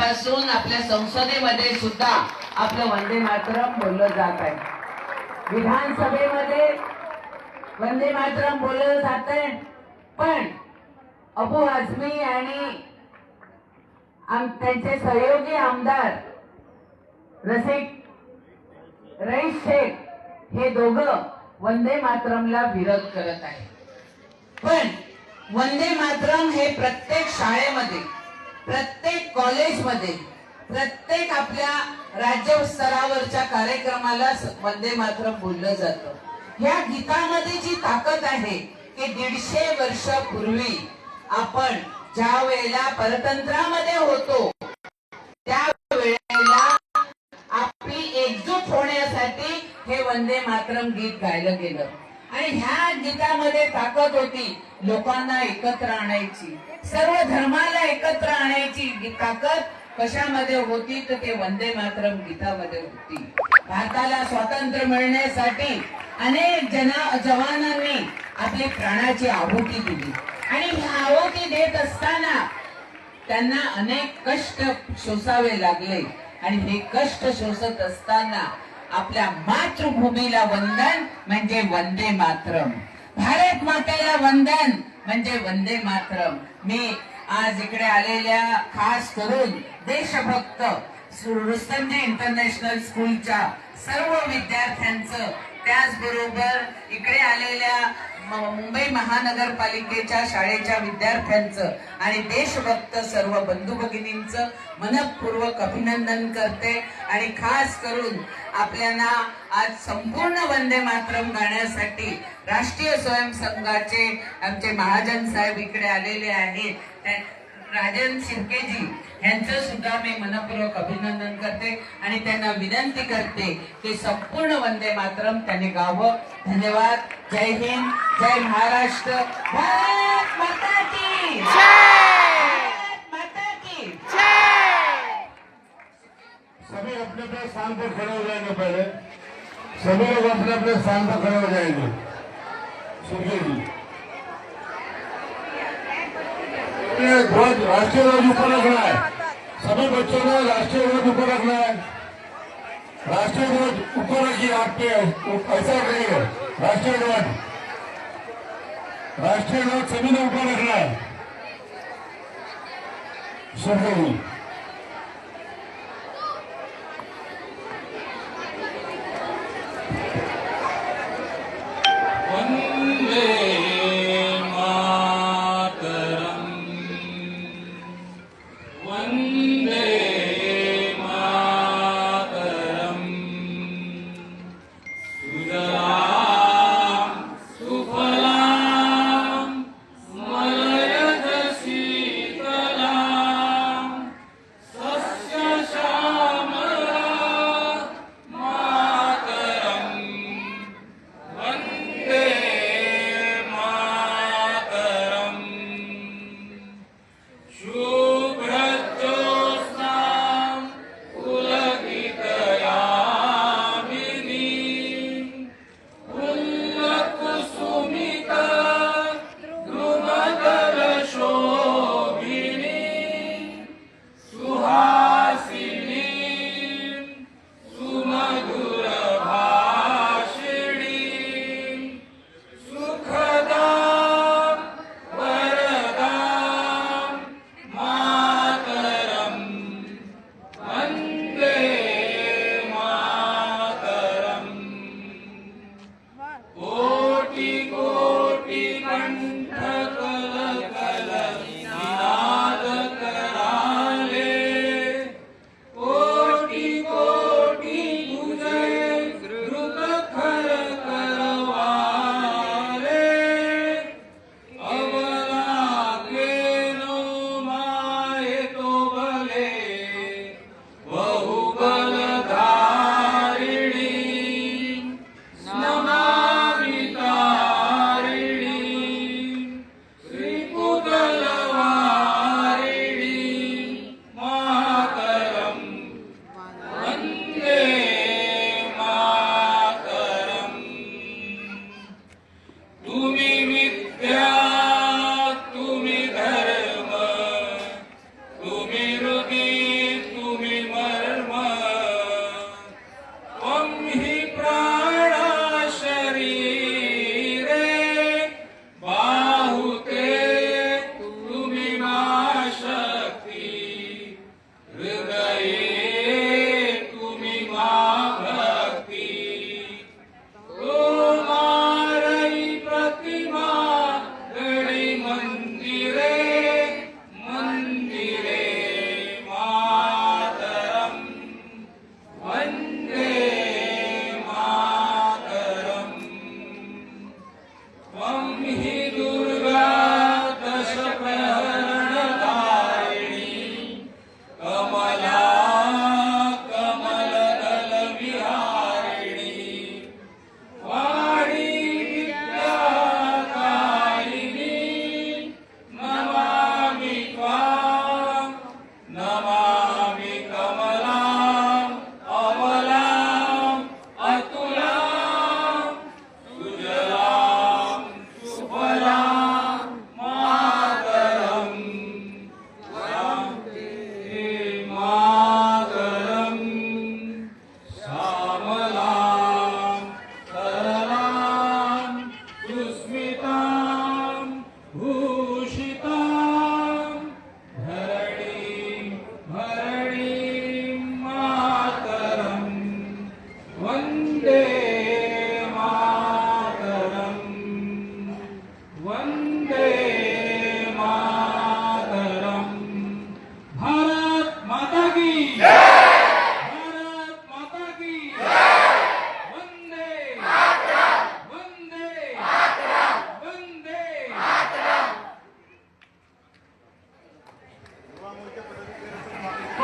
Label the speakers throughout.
Speaker 1: आजपासून आपल्या संसदेमध्ये सुद्धा आपलं वंदे मातरम बोललं जात आहे. विधानसभेमध्ये वंदे मातरम बोललं जात आहे. पण अबू आझमी आणि त्यांचे सहयोगी आमदार रईस शेख हे दोघं वंदे मातरमला विरोध करत आहेत. पण वंदे मातरम हे प्रत्येक शाळेमध्ये, प्रत्येक कॉलेजमध्ये, प्रत्येक आपल्या राज्य स्तरावरच्या कार्यक्रमाला वंदे मातरम बोललं जातं. ह्या गीतामध्ये जी ताकद आहे की 150 वर्षापूर्वी आपण ज्या वेळेला परतंत्रामध्ये होतो त्या वेळेला आपली एकजूट होण्यासाठी हे वंदे मातरम गीत गायलं गेलं. आणि ह्या गीतामध्ये ताकद होती लोकांना एकत्र आणायची, सर्व धर्माला एकत्र आणायची ताकद कशामध्ये होती तर ते वंदे मातरम गीतामध्ये होती. भारताला स्वातंत्र्य मिळण्यासाठी अनेक जवानांनी आपली प्राणाची आहुती दिली आणि ही आहुती देत असताना त्यांना अनेक कष्ट सोसावे लागले आणि हे कष्ट सोसत असताना आपल्या मातृभूमीला वंदन म्हणजे वंदे मातरम, भारत मातेला वंदन म्हणजे वंदे मातरम. मी आज इकडे आलेल्या खास करून देशभक्त रुस्तमजी इंटरनॅशनल स्कूलच्या सर्व विद्यार्थ्यांचं, त्याचबरोबर इकडे आलेल्या मुंबई महानगरपालिकेच्या शाळेच्या विद्यार्थ्यांचं आणि देशभक्त सर्व बंधू भगिनींचं मनपूर्वक अभिनंदन करते. आणि खास करून आपल्याला आज संपूर्ण वंदे मातरम गाण्यासाठी राष्ट्रीय स्वयंसंघाचे आमचे महाजन साहेब इकडे आलेले आहेत, राजन शिर्केजी यांचं सुद्धा मी मनपूर्वक अभिनंदन करते आणि त्यांना विनंती करते की संपूर्ण वंदे मातरम त्यांनी गावं. धन्यवाद. जय हिंद, जय महाराष्ट्र, भारत माता की जय, माता की जय.
Speaker 2: सभी अपने अपने स्थान पर खड़े हो जाएंगे. पहले सभी लोग अपने अपने स्थान पर खड़े हो जाएंगे. सुनिए जी, ध्वज, राष्ट्रीय ध्वज ऊपर रखना है. सभी बच्चों ने राष्ट्रीय ध्वज ऊपर रखना है. राष्ट्रीय ध्वज ऊपर रखिए. आपके ऐसा करिए. राष्ट्रीय ध्वज सभी ने ऊपर रखना है. सभी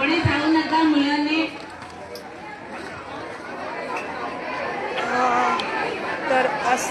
Speaker 1: कोणी सांगू